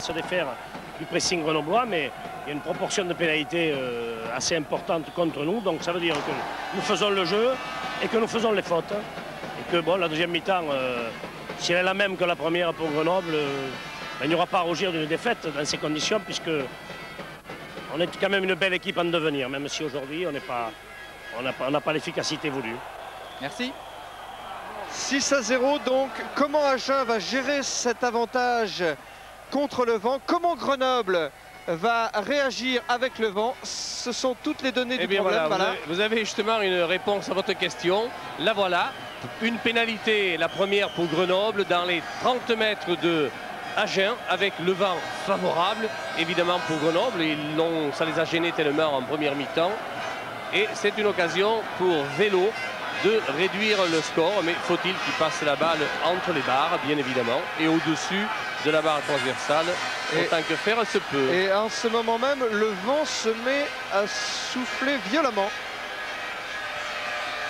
se défaire du pressing grenoblois, mais il y a une proportion de pénalités assez importante contre nous. Donc ça veut dire que nous faisons le jeu et que nous faisons les fautes. Et que bon, la deuxième mi-temps, si elle est la même que la première pour Grenoble, il n'y aura pas à rougir d'une défaite dans ces conditions, puisque on est quand même une belle équipe en devenir, même si aujourd'hui on n'a pas l'efficacité voulue. Merci. 6-0 donc. Comment Agen va gérer cet avantage contre le vent? Comment Grenoble va réagir avec le vent? Ce sont toutes les données du problème. Voilà. Vous avez justement une réponse à votre question. La voilà. Une pénalité, la première pour Grenoble, dans les 30 mètres de Agen, avec le vent favorable, évidemment pour Grenoble. Ça les a gênés tellement en première mi-temps. Et c'est une occasion pour Vélo de réduire le score, mais faut-il qu'il passe la balle entre les barres, bien évidemment, et au-dessus de la barre transversale, autant que faire se peut. Et en ce moment même, le vent se met à souffler violemment.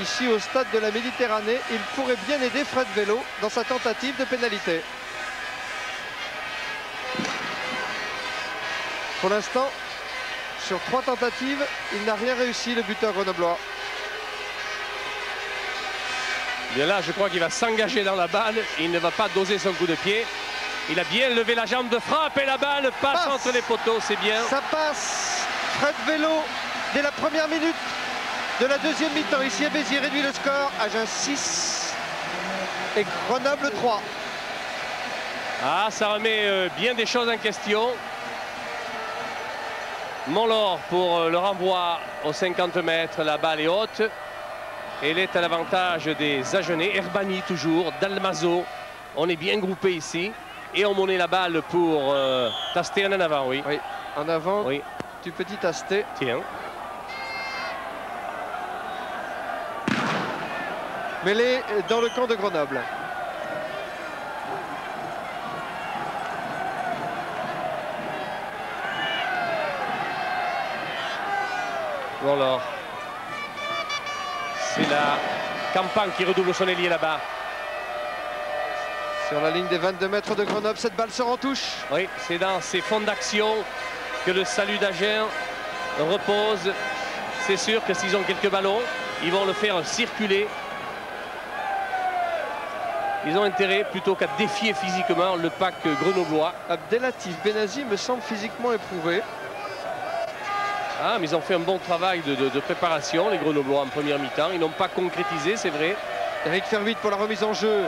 Ici au stade de la Méditerranée, il pourrait bien aider Fred Vélo dans sa tentative de pénalité. Pour l'instant, sur 3 tentatives, il n'a rien réussi, le buteur grenoblois. Bien là, je crois qu'il va s'engager dans la balle. Il ne va pas doser son coup de pied. Il a bien levé la jambe de frappe et la balle passe entre les poteaux, c'est bien. Ça passe. Fred Vélo, dès la première minute de la deuxième mi-temps. Ici, Béziers réduit le score. Agen 6 et Grenoble 3. Ah, ça remet bien des choses en question. Montlore pour le renvoi aux 50 mètres. La balle est haute. Elle est à l'avantage des Agenais. Herbani toujours, Dalmazo. On est bien groupé ici. Et on monnaie la balle pour Tasté en avant, oui. Oui, en avant du petit Tasté. Tiens. Mêlé dans le camp de Grenoble. Montlore. C'est la Campan qui redouble son ailier là-bas. Sur la ligne des 22 mètres de Grenoble, cette balle sort en touche. Oui, c'est dans ces fonds d'action que le salut d'Agen repose. C'est sûr que s'ils ont quelques ballons, ils vont le faire circuler. Ils ont intérêt, plutôt qu'à défier physiquement le pack grenoblois. Abdelatif Benazi me semble physiquement éprouvé. Ah, mais ils ont fait un bon travail de préparation, les Grenoblois, en première mi-temps. Ils n'ont pas concrétisé, c'est vrai. Eric Fervit pour la remise en jeu.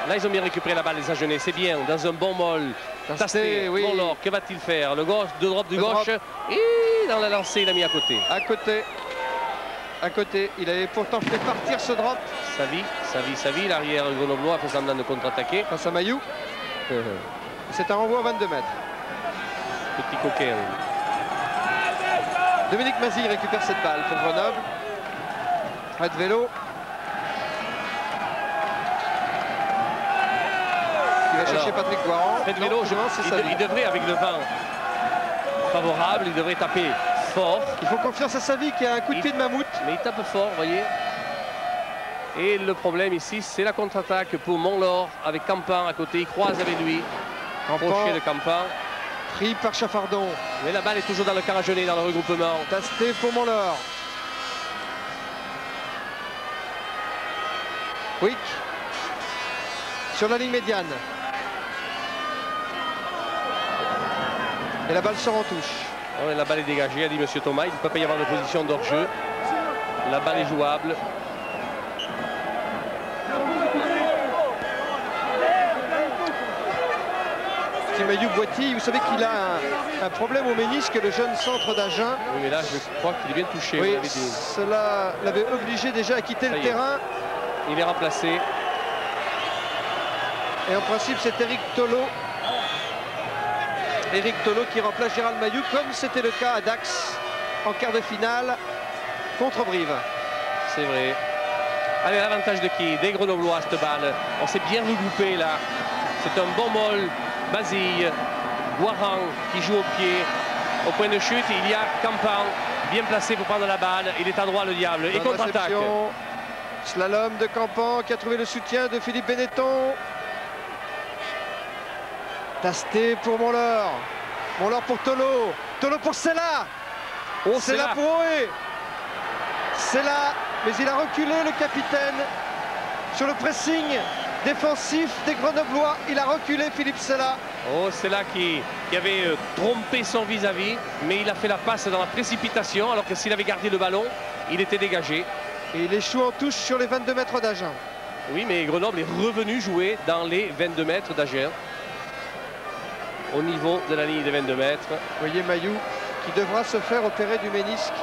Là, ils ont bien récupéré la balle, les Agenais. C'est bien, dans un bon molle. Tasté, oui. Montlore, que va-t-il faire? Le gauche, de drop de gauche. Et dans la lancée, il a mis à côté. À côté. Il avait pourtant fait partir ce drop. Savi, l'arrière grenoblois fait semblant de contre-attaquer. Face à Mayou. C'est un renvoi à 22 mètres. Petit coquet. Dominique Mazille récupère cette balle pour Grenoble. Fred Vélo. Il va chercher Patrick Guaran. Fred Vélo, il devrait, avec le vent favorable, il devrait taper fort. Il faut confiance à Savi qui a un coup de pied de mammouth. Mais il tape fort, vous voyez. Et le problème ici, c'est la contre-attaque pour Montlore avec Campan à côté. Il croise avec lui. Crochet de Campan. Pris par Chaffardon. Mais la balle est toujours dans le camp agenais, dans le regroupement. Tasté pour Montlore. Wick. Sur la ligne médiane. Et la balle sort en touche. Ouais, la balle est dégagée, a dit M. Thomas. Il ne peut pas y avoir de position d'hors-jeu. La balle est jouable. Mayou Boiti, vous savez qu'il a un problème au ménisque, le jeune centre d'Agen. Oui, mais là, je crois qu'il est bien touché. Oui, cela l'avait obligé déjà à quitter le terrain. Il est remplacé. Et en principe, c'est Eric Tolo. Eric Tolo qui remplace Gérald Mayou, comme c'était le cas à Dax en quart de finale contre Brive. C'est vrai. Allez, l'avantage de qui? Des Grenoblois, cette balle. On s'est bien regroupé là. C'est un bon molle. Basile, Guaran qui joue au pied. Au point de chute, il y a Campan, bien placé pour prendre la balle. Il est à droit, le diable. Et contre-attaque. Slalom de Campan qui a trouvé le soutien de Philippe Benetton. Tasté pour Monlor. Monlor pour Tolo. Tolo pour Sella. Oh, Sella pour Oé. Sella, mais il a reculé le capitaine sur le pressing défensif des Grenoblois. Il a reculé Philippe Sella. Oh, Sella qui avait trompé son vis-à-vis, mais il a fait la passe dans la précipitation, alors que s'il avait gardé le ballon, il était dégagé. Et il échoue en touche sur les 22 mètres d'Agen. Oui, mais Grenoble est revenu jouer dans les 22 mètres d'Agen, au niveau de la ligne des 22 mètres. Vous voyez Mayou qui devra se faire opérer du ménisque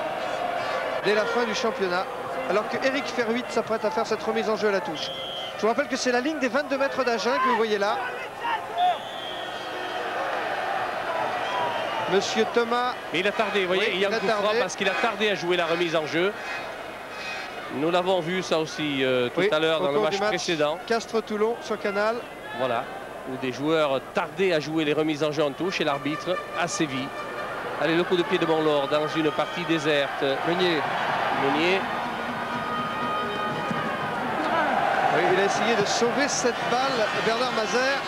dès la fin du championnat, alors que Eric Ferhuit s'apprête à faire cette remise en jeu à la touche. Je vous rappelle que c'est la ligne des 22 mètres d'Agen que vous voyez là. Monsieur Thomas. Mais il a tardé, vous voyez, Oui, il y a un coup franc parce qu'il a tardé à jouer la remise en jeu. Nous l'avons vu ça aussi tout à l'heure dans le match précédent. Castres-Toulon sur Canal. Voilà, où des joueurs tardaient à jouer les remises en jeu en touche et l'arbitre a sévi. Allez, le coup de pied de Monlor dans une partie déserte. Meunier. Oui, il a essayé de sauver cette balle, Bernard Mazère,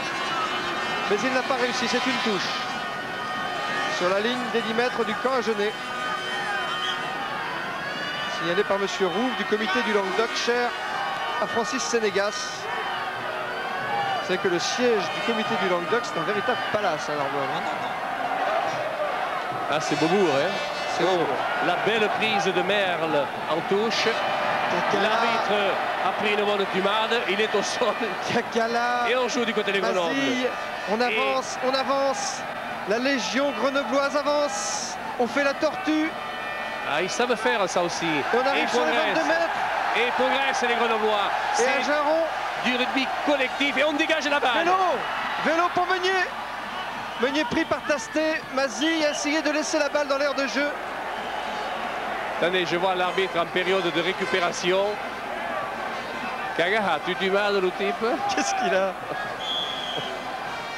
mais il n'a pas réussi. C'est une touche sur la ligne des 10 mètres du camp agenais. Signalé par monsieur Rouve du comité du Languedoc, cher à Francis Sénégas. Vous savez que le siège du comité du Languedoc, c'est un véritable palace à Narbonne. Ah, c'est Beaubourg, hein. C'est Beaubourg. La belle prise de Merle en touche. L'arbitre a pris une bonne tumade, il est au sol. Kakala. Et on joue du côté des Grenoble. On avance, on avance. La Légion grenobloise avance. On fait la tortue. Ah, ils savent faire ça aussi. Et on arrive sur les 22 mètres. Et progressent les Grenoblois. Et Ageron. Du rugby collectif et on dégage la balle. Vélo pour Meunier. Meunier pris par Tasté. Mazie a essayé de laisser la balle dans l'air de jeu. Attendez, je vois l'arbitre en période de récupération. Kagaha, tu mal le type? Qu'est-ce qu'il a?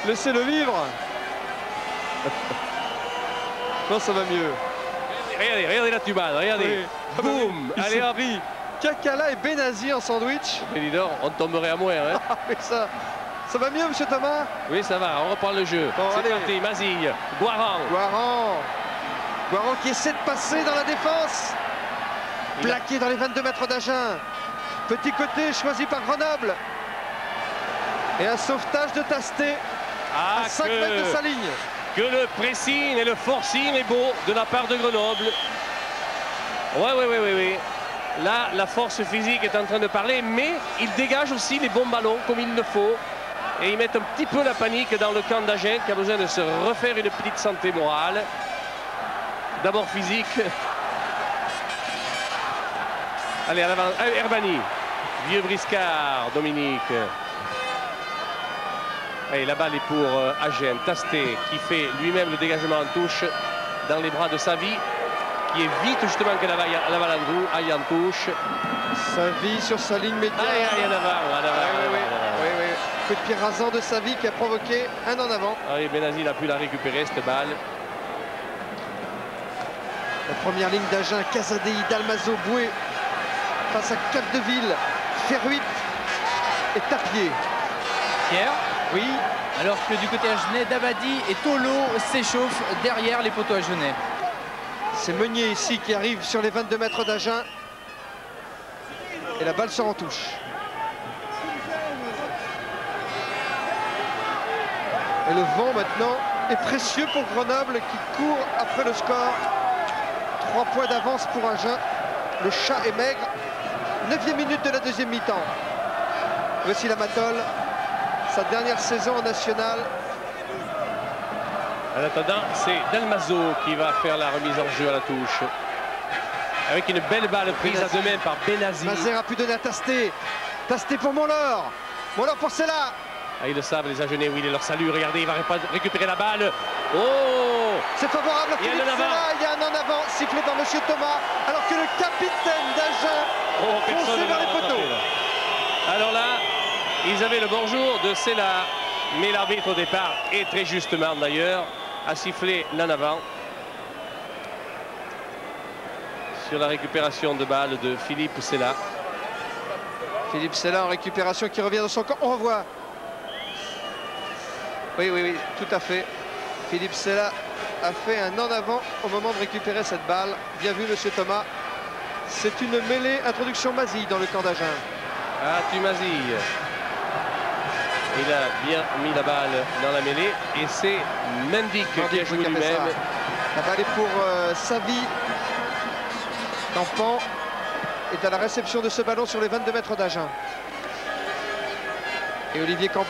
Laissez-le vivre. Non, ça va mieux. Regardez la tumade, regardez. Oui. Boum. Allez hop. Kakala et Benazi en sandwich. Mais dis donc, on tomberait à moins. Hein. Mais ça va mieux, monsieur Thomas? Oui, ça va, on reprend le jeu. Bon, c'est parti, Mazille, Guaran. Guaran qui essaie de passer dans la défense. Plaqué dans les 22 mètres d'Agen. Petit côté choisi par Grenoble. Et un sauvetage de Tasté à 5 mètres de sa ligne. Que le pressing et le forcing est beau de la part de Grenoble. Oui. Là, la force physique est en train de parler, mais il dégage aussi les bons ballons comme il le faut. Et ils mettent un petit peu la panique dans le camp d'Agen qui a besoin de se refaire une petite santé morale. D'abord physique. Allez, à l'avant. Herbani. Vieux briscard, Dominique. Et la balle est pour Agen. Tasté qui fait lui-même le dégagement en touche dans les bras de Savi, qui évite justement que la balle aille en touche. Savi sur sa ligne médiane. Aïe, en avant. Oui. Coup de pied rasant de Savi qui a provoqué un en avant. Oui, Benazi n'a pu la récupérer, cette balle. La première ligne d'Agen, Casadei, Dalmazo, Boué. Face à Capdeville, Ferhuit et Tapier. Pierre? Oui. Alors que du côté agenais, Dabadi et Tolo s'échauffent derrière les poteaux agenais. C'est Meunier ici qui arrive sur les 22 mètres d'Agen. Et la balle sort en touche. Et le vent maintenant est précieux pour Grenoble qui court après le score. 3 points d'avance pour Agen. Le chat est maigre. 9e minute de la deuxième mi-temps. Voici la Matole. Sa dernière saison en nationale. En attendant, c'est Dalmazo qui va faire la remise en jeu à la touche. Avec une belle balle prise à 2 mains par Benazi. Mazère a pu donner à Tasté. Tasté pour Monlor. Monlor pour Sella. Ah, ils le savent, les Agenais, oui, il est leur salut. Regardez, il va récupérer la balle. Oh! C'est favorable à Philippe Sella. Il y a un en avant sifflé par monsieur Thomas. Alors que le capitaine d'Agen fonçait vers les poteaux. Alors là, ils avaient le bonjour de Sella. Mais l'arbitre au départ, et très justement d'ailleurs, a sifflé l'en avant. Sur la récupération de balle de Philippe Sella. Philippe Sella en récupération qui revient dans son camp. On revoit Oui, oui, oui, tout à fait. Philippe Sella a fait un en avant au moment de récupérer cette balle. Bien vu, monsieur Thomas. C'est une mêlée, introduction Mazille dans le camp d'Agen. Ah, Mazille. Il a bien mis la balle dans la mêlée et c'est Mendic qui a joué lui-même. La balle est pour Savi. Campan est à la réception de ce ballon sur les 22 mètres d'Agen. Et Olivier Campan